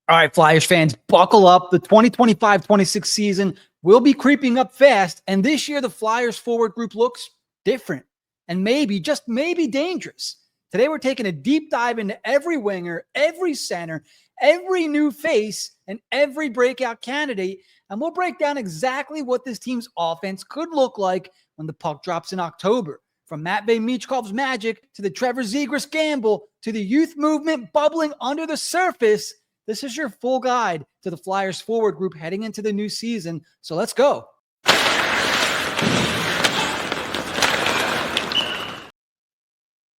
All right, Flyers fans, buckle up. The 2025-26 season will be creeping up fast, and this year the Flyers forward group looks different and maybe, just maybe, dangerous. Today we're taking a deep dive into every winger, every center, every new face, and every breakout candidate, and we'll break down exactly what this team's offense could look like when the puck drops in October. From Matvei Michkov's magic to the Trevor Zegras gamble to the youth movement bubbling under the surface, this is your full guide to the Flyers forward group heading into the new season. So let's go.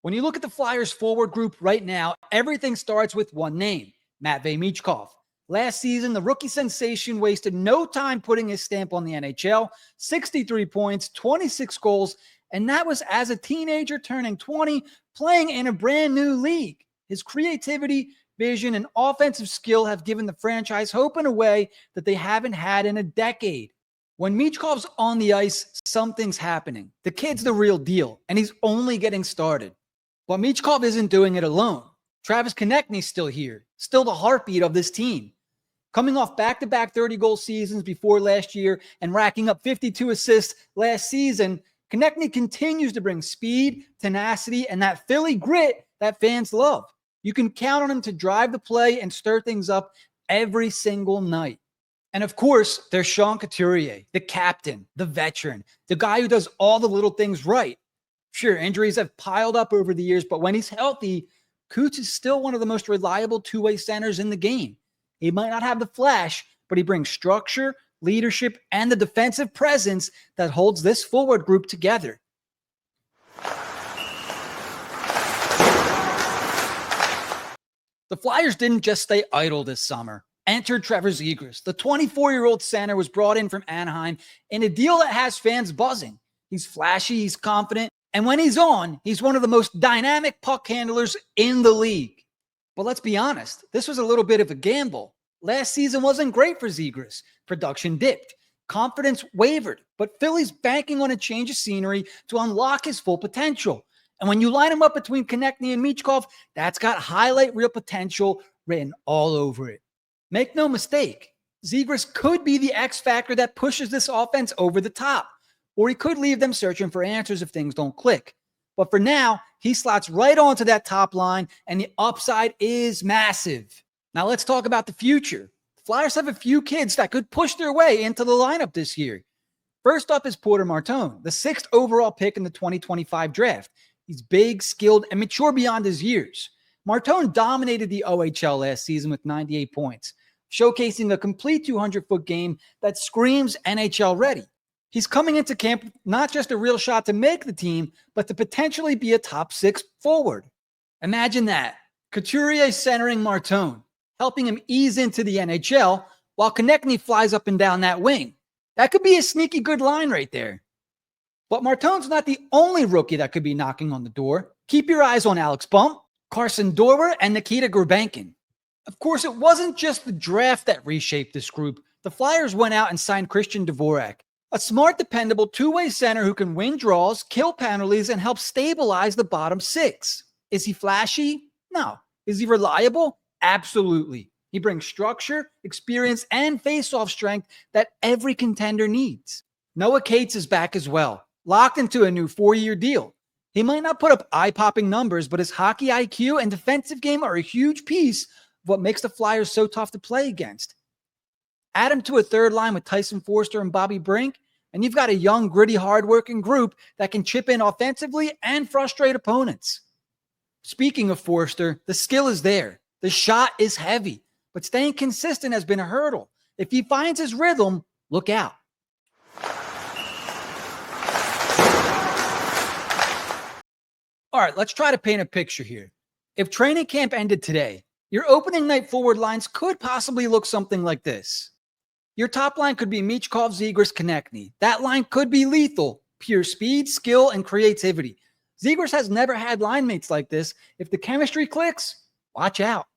When you look at the Flyers forward group right now, everything starts with one name, Matvei Michkov. Last season, the rookie sensation wasted no time putting his stamp on the NHL, 63 points, 26 goals, and that was as a teenager turning 20, playing in a brand new league. His creativity, vision, and offensive skill have given the franchise hope in a way that they haven't had in a decade. When Michkov's on the ice, something's happening. The kid's the real deal, and he's only getting started. But Michkov isn't doing it alone. Travis Konecny's still here, still the heartbeat of this team. Coming off back-to-back 30-goal seasons before last year and racking up 52 assists last season, Konecny continues to bring speed, tenacity, and that Philly grit that fans love. You can count on him to drive the play and stir things up every single night. And of course, there's Sean Couturier, the captain, the veteran, the guy who does all the little things right. Sure, injuries have piled up over the years, but when he's healthy, Coots is still one of the most reliable two-way centers in the game. He might not have the flash, but he brings structure, leadership, and the defensive presence that holds this forward group together. The Flyers didn't just stay idle this summer. Enter Trevor Zegras. The 24-year-old center was brought in from Anaheim in a deal that has fans buzzing. He's flashy, he's confident, and when he's on, he's one of the most dynamic puck handlers in the league. But let's be honest, this was a little bit of a gamble. Last season wasn't great for Zegras. Production dipped. Confidence wavered. But Philly's banking on a change of scenery to unlock his full potential. And when you line him up between Konecny and Michkov, that's got highlight reel potential written all over it. Make no mistake, Zegras could be the X factor that pushes this offense over the top. Or he could leave them searching for answers if things don't click. But for now, he slots right onto that top line, and the upside is massive. Now let's talk about the future. The Flyers have a few kids that could push their way into the lineup this year. First up is Porter Martone, the 6th overall pick in the 2025 draft. He's big, skilled, and mature beyond his years. Martone dominated the OHL last season with 98 points, showcasing a complete 200-foot game that screams NHL ready. He's coming into camp not just a real shot to make the team, but to potentially be a top 6 forward. Imagine that. Couturier centering Martone, helping him ease into the NHL, while Konecny flies up and down that wing. That could be a sneaky good line right there. But Martone's not the only rookie that could be knocking on the door. Keep your eyes on Alex Bump, Carson Dorwer, and Nikita Gurbankin. Of course, it wasn't just the draft that reshaped this group. The Flyers went out and signed Christian Dvorak, a smart, dependable two-way center who can win draws, kill penalties, and help stabilize the bottom 6. Is he flashy? No. Is he reliable? Absolutely. He brings structure, experience, and face-off strength that every contender needs. Noah Cates is back as well, locked into a new 4-year deal. He might not put up eye-popping numbers, but his hockey IQ and defensive game are a huge piece of what makes the Flyers so tough to play against. Add him to a third line with Tyson Foerster and Bobby Brink, and you've got a young, gritty, hardworking group that can chip in offensively and frustrate opponents. Speaking of Foerster, the skill is there. The shot is heavy, but staying consistent has been a hurdle. If he finds his rhythm, look out. All right, let's try to paint a picture here. If training camp ended today, your opening night forward lines could possibly look something like this. Your top line could be Michkov, Zegras, Konecny. That line could be lethal, pure speed, skill, and creativity. Zegras has never had line mates like this. If the chemistry clicks, watch out.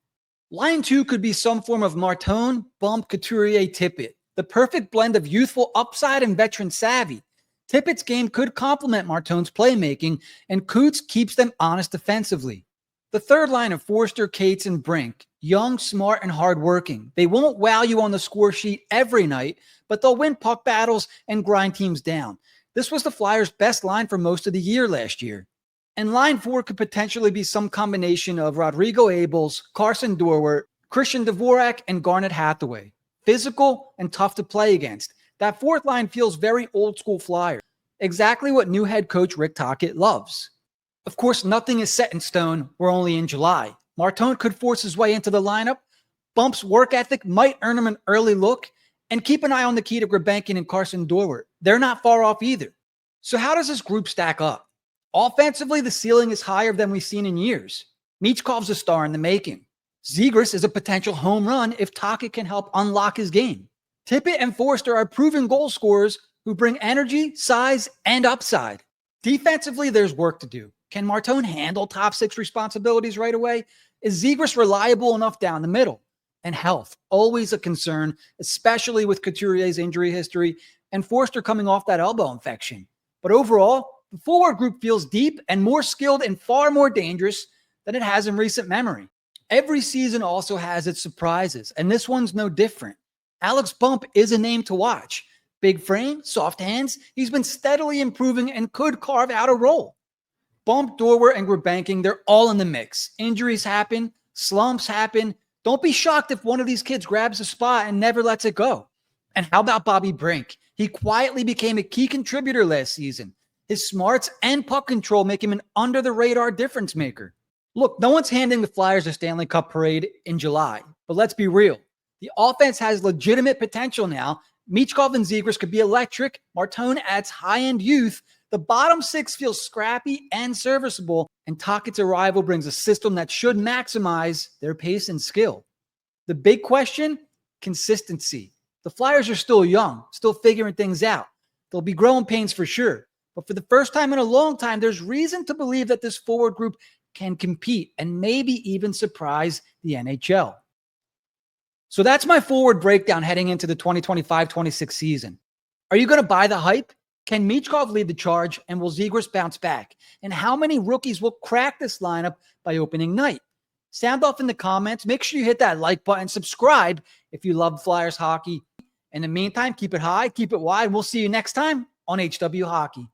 Line 2 could be some form of Martone, Bump, Couturier, Tippett. The perfect blend of youthful upside and veteran savvy. Tippett's game could complement Martone's playmaking, and Coots keeps them honest defensively. The third line of Forster, Cates, and Brink, young, smart, and hardworking. They won't wow you on the score sheet every night, but they'll win puck battles and grind teams down. This was the Flyers' best line for most of the year last year. And line 4 could potentially be some combination of Rodrigo Abels, Carson Dorwart, Christian Dvorak, and Garnet Hathaway. Physical and tough to play against. That fourth line feels very old school Flyers. Exactly what new head coach Rick Tocchet loves. Of course, nothing is set in stone. We're only in July. Martone could force his way into the lineup. Bump's work ethic might earn him an early look. And keep an eye on Nikita Grabenkin and Carson Dorwart. They're not far off either. So how does this group stack up? Offensively, the ceiling is higher than we've seen in years. Michkov's a star in the making. Zegras is a potential home run if Tocchet can help unlock his game. Tippett and Forster are proven goal scorers who bring energy, size, and upside. Defensively, there's work to do. Can Martone handle top 6 responsibilities right away? Is Zegras reliable enough down the middle? And health, always a concern, especially with Couturier's injury history and Forster coming off that elbow infection. But overall, the forward group feels deep and more skilled and far more dangerous than it has in recent memory. Every season also has its surprises, and this one's no different. Alex Bump is a name to watch. Big frame, soft hands, he's been steadily improving and could carve out a role. Bump, Dorwart, and Grabenkin, they're all in the mix. Injuries happen, slumps happen. Don't be shocked if one of these kids grabs a spot and never lets it go. And how about Bobby Brink? He quietly became a key contributor last season. His smarts and puck control make him an under-the-radar difference maker. Look, no one's handing the Flyers a Stanley Cup parade in July, but let's be real. The offense has legitimate potential now. Michkov and Zegras could be electric. Martone adds high-end youth. The bottom 6 feels scrappy and serviceable, and Tocchet's arrival brings a system that should maximize their pace and skill. The big question? Consistency. The Flyers are still young, still figuring things out. They'll be growing pains for sure. But for the first time in a long time, there's reason to believe that this forward group can compete and maybe even surprise the NHL. So that's my forward breakdown heading into the 2025-26 season. Are you going to buy the hype? Can Michkov lead the charge, and will Zegras bounce back? And how many rookies will crack this lineup by opening night? Sound off in the comments. Make sure you hit that like button. Subscribe if you love Flyers hockey. In the meantime, keep it high, keep it wide. We'll see you next time on HW Hockey.